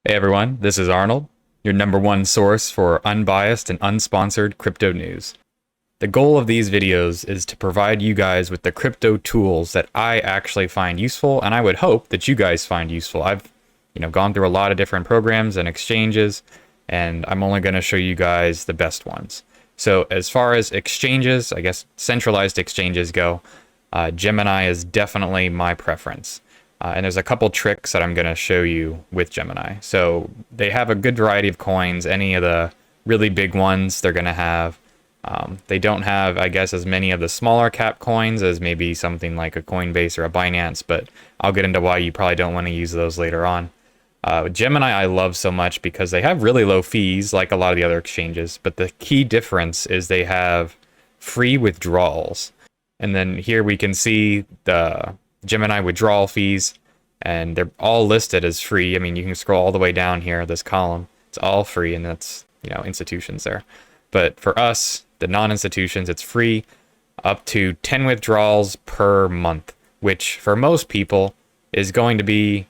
Hey everyone, this is Arnold, your number one source for unbiased and unsponsored crypto news. The goal of these videos is to provide you guys with the crypto tools that I actually find useful, and I would hope that you guys find useful. I've, gone through a lot of different programs and exchanges, and I'm only going to show you guys the best ones. So as far as exchanges, I guess centralized exchanges go, Gemini is definitely my preference. And there's a couple tricks that I'm going to show you with Gemini. So they have a good variety of coins. Any of the really big ones they're going to have. They don't have, I guess, as many of the smaller cap coins as maybe something like a Coinbase or a Binance, but I'll get into why you probably don't want to use those later on. Gemini I love so much because they have really low fees like a lot of the other exchanges, but the key difference is they have free withdrawals. And then here we can see the Gemini withdrawal fees, and they're all listed as free. I mean, you can scroll all the way down here, this column. It's all free, and that's, institutions there. But for us, the non-institutions, it's free up to 10 withdrawals per month, which for most people is going to be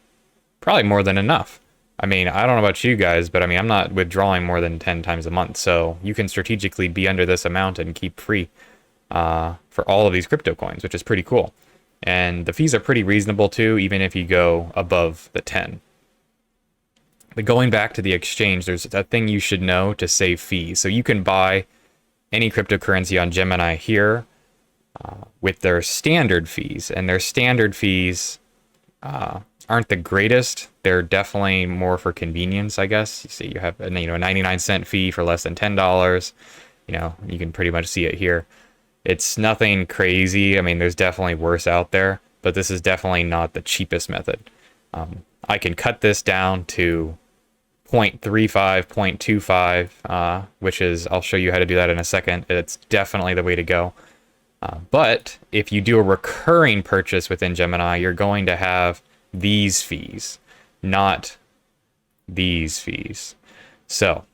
probably more than enough. I mean, I don't know about you guys, but I mean, I'm not withdrawing more than 10 times a month. So you can strategically be under this amount and keep free for all of these crypto coins, which is pretty cool. And the fees are pretty reasonable too, even if you go above the 10. But going back to the exchange, there's a thing you should know to save fees. So you can buy any cryptocurrency on Gemini here with their standard fees. And their standard fees aren't the greatest. They're definitely more for convenience, I guess. You see, you have a 99-cent fee for less than $10. You can pretty much see it here. It's nothing crazy. I mean, there's definitely worse out there, but this is definitely not the cheapest method. I can cut this down to 0.35, 0.25, which is, I'll show you how to do that in a second. It's definitely the way to go. But if you do a recurring purchase within Gemini, you're going to have these fees, not these fees. So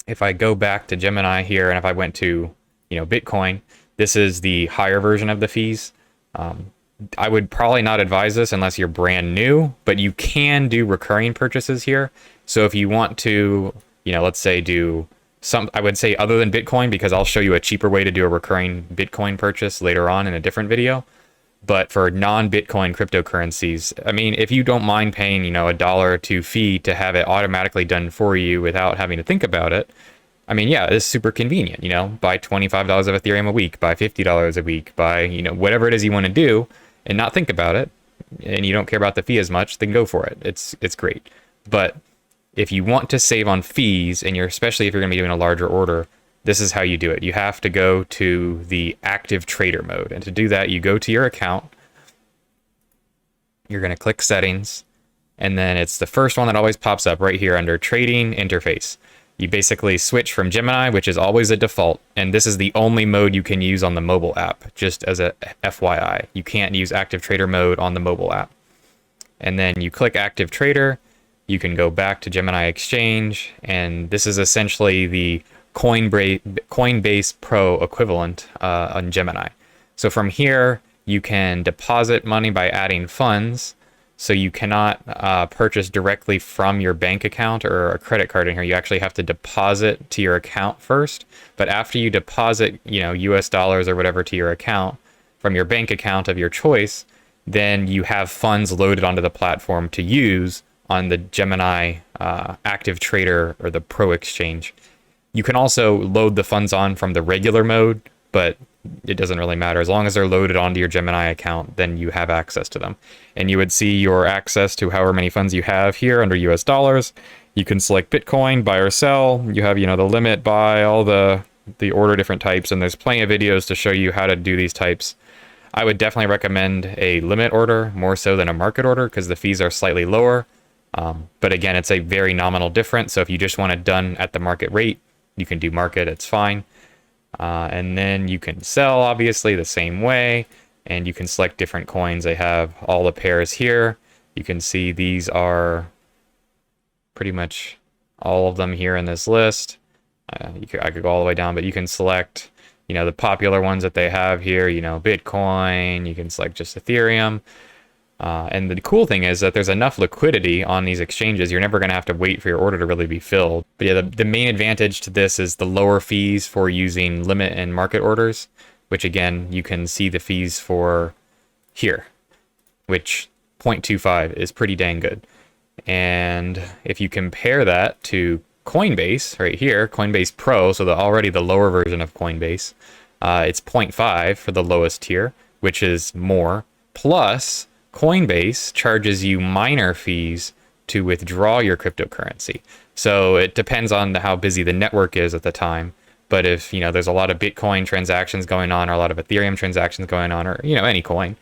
if I go back to Gemini here, and if I went to, Bitcoin, this is the higher version of the fees. I would probably not advise this unless you're brand new, but you can do recurring purchases here. So if you want to, let's say do some, I would say other than Bitcoin, because I'll show you a cheaper way to do a recurring Bitcoin purchase later on in a different video. But for non-Bitcoin cryptocurrencies, I mean, if you don't mind paying, $1 or $2 fee to have it automatically done for you without having to think about it, I mean, yeah, it's super convenient, buy $25 of Ethereum a week, buy $50 a week, buy, whatever it is you want to do and not think about it, and you don't care about the fee as much, then go for it. It's great. But if you want to save on fees, and especially if you're going to be doing a larger order, this is how you do it. You have to go to the active trader mode. And to do that, you go to your account, you're going to click settings, and then it's the first one that always pops up right here under trading interface. You basically switch from Gemini, which is always a default, and this is the only mode you can use on the mobile app, just as a FYI. You can't use active trader mode on the mobile app. And then you click active trader, you can go back to Gemini Exchange, and this is essentially the Coinbase Pro equivalent on Gemini. So from here, you can deposit money by adding funds. So you cannot purchase directly from your bank account or a credit card in here. You actually have to deposit to your account first. But after you deposit, US dollars or whatever to your account from your bank account of your choice, then you have funds loaded onto the platform to use on the Gemini active trader or the Pro exchange. You can also load the funds on from the regular mode, but it doesn't really matter. As long as they're loaded onto your Gemini account, then you have access to them. And you would see your access to however many funds you have here under US dollars. You can select Bitcoin, buy or sell. You have, the limit, buy, all the order different types. And there's plenty of videos to show you how to do these types. I would definitely recommend a limit order more so than a market order because the fees are slightly lower. But again, it's a very nominal difference. So if you just want it done at the market rate, you can do market, it's fine. And then you can sell, obviously, the same way. And you can select different coins. They have all the pairs here. You can see these are pretty much all of them here in this list. I could go all the way down, but you can select, the popular ones that they have here, Bitcoin. You can select just Ethereum. And the cool thing is that there's enough liquidity on these exchanges, you're never going to have to wait for your order to really be filled. But yeah, the main advantage to this is the lower fees for using limit and market orders, which again, you can see the fees for here, which 0.25 is pretty dang good. And if you compare that to Coinbase right here, Coinbase Pro, so already the lower version of Coinbase, it's 0.5 for the lowest tier, which is more. Plus, Coinbase charges you minor fees to withdraw your cryptocurrency. So it depends on how busy the network is at the time. But if there's a lot of Bitcoin transactions going on, or a lot of Ethereum transactions going on, or any coin,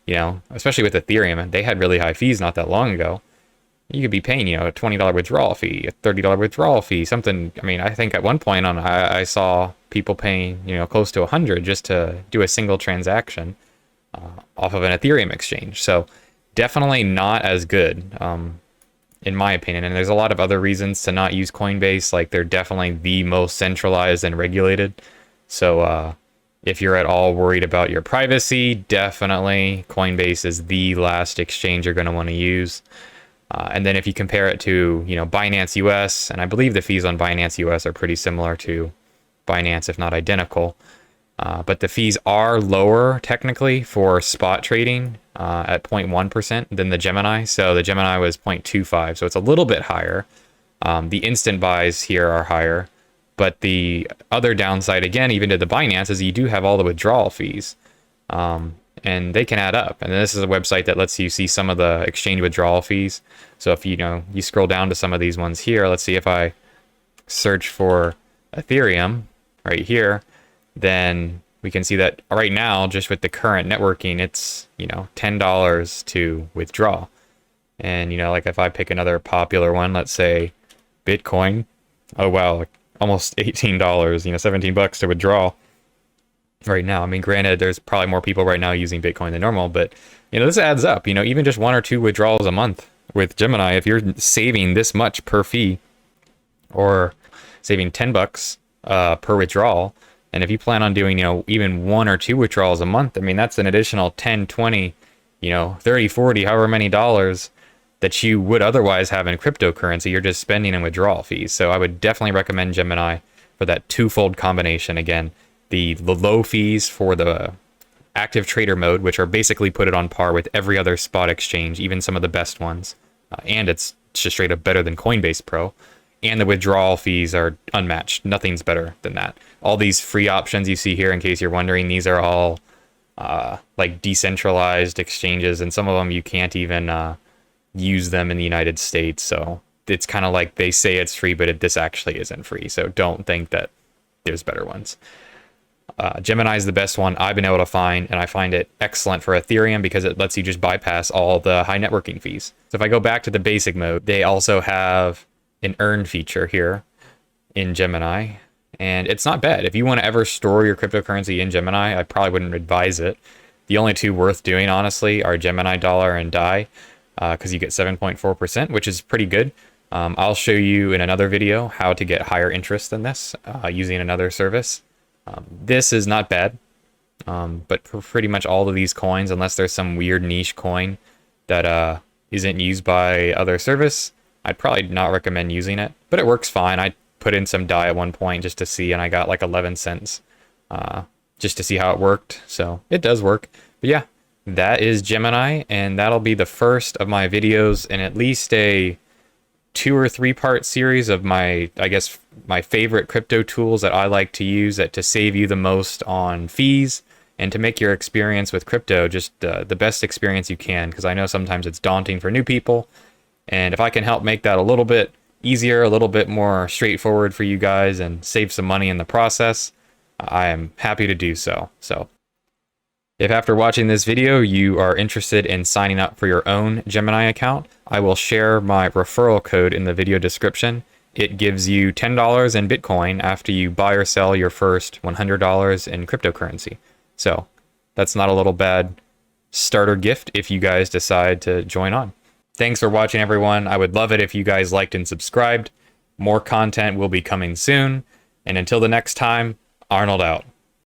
especially with Ethereum, they had really high fees not that long ago. You could be paying, a $20 withdrawal fee, a $30 withdrawal fee, something. I mean, I think at one point I saw people paying, close to $100 just to do a single transaction off of an Ethereum exchange. So definitely not as good, in my opinion. And there's a lot of other reasons to not use Coinbase. Like, they're definitely the most centralized and regulated. So if you're at all worried about your privacy, definitely Coinbase is the last exchange you're going to want to use. And then if you compare it to, Binance US, and I believe the fees on Binance US are pretty similar to Binance, if not identical. But the fees are lower technically for spot trading at 0.1% than the Gemini. So the Gemini was 0.25, so it's a little bit higher. The instant buys here are higher. But the other downside, again, even to the Binance, is you do have all the withdrawal fees. And they can add up. And this is a website that lets you see some of the exchange withdrawal fees. So if you scroll down to some of these ones here, let's see, if I search for Ethereum right here, then we can see that right now, just with the current networking, it's $10 to withdraw. And like if I pick another popular one, let's say Bitcoin, oh wow, almost $18, $17 to withdraw right now. I mean, granted, there's probably more people right now using Bitcoin than normal, but this adds up. Even just 1 or 2 withdrawals a month with Gemini, if you're saving this much per fee, or saving $10 per withdrawal, and if you plan on doing even 1 or 2 withdrawals a month, I mean, that's an additional 10, 20, 30, 40, however many dollars that you would otherwise have in cryptocurrency. You're just spending in withdrawal fees. So I would definitely recommend Gemini for that twofold combination. Again, the low fees for the active trader mode, which are basically put it on par with every other spot exchange, even some of the best ones. And it's just straight up better than Coinbase Pro. And the withdrawal fees are unmatched. Nothing's better than that. All these free options you see here, in case you're wondering, these are all like decentralized exchanges, and some of them you can't even use them in the United States. So it's kind of like they say it's free, but this actually isn't free. So don't think that there's better ones. Gemini is the best one I've been able to find, and I find it excellent for Ethereum because it lets you just bypass all the high networking fees. So if I go back to the basic mode, they also have an earn feature here in Gemini, and it's not bad. If you want to ever store your cryptocurrency in Gemini, I probably wouldn't advise it. The only two worth doing, honestly, are Gemini Dollar and DAI, because you get 7.4%, which is pretty good. I'll show you in another video how to get higher interest than this using another service. This is not bad, but for pretty much all of these coins, unless there's some weird niche coin that isn't used by other service, I'd probably not recommend using it, but it works fine. I put in some DAI at one point just to see, and I got like 11 cents just to see how it worked. So it does work. But yeah, that is Gemini, and that'll be the first of my videos in at least a 2 or 3 part series of my favorite crypto tools that I like to use to save you the most on fees and to make your experience with crypto just the best experience you can, because I know sometimes it's daunting for new people. And if I can help make that a little bit easier, a little bit more straightforward for you guys and save some money in the process, I am happy to do so. So if after watching this video you are interested in signing up for your own Gemini account, I will share my referral code in the video description. It gives you $10 in Bitcoin after you buy or sell your first $100 in cryptocurrency. So that's not a little bad starter gift if you guys decide to join on. Thanks for watching, everyone. I would love it if you guys liked and subscribed. More content will be coming soon. And until the next time, Arnold out.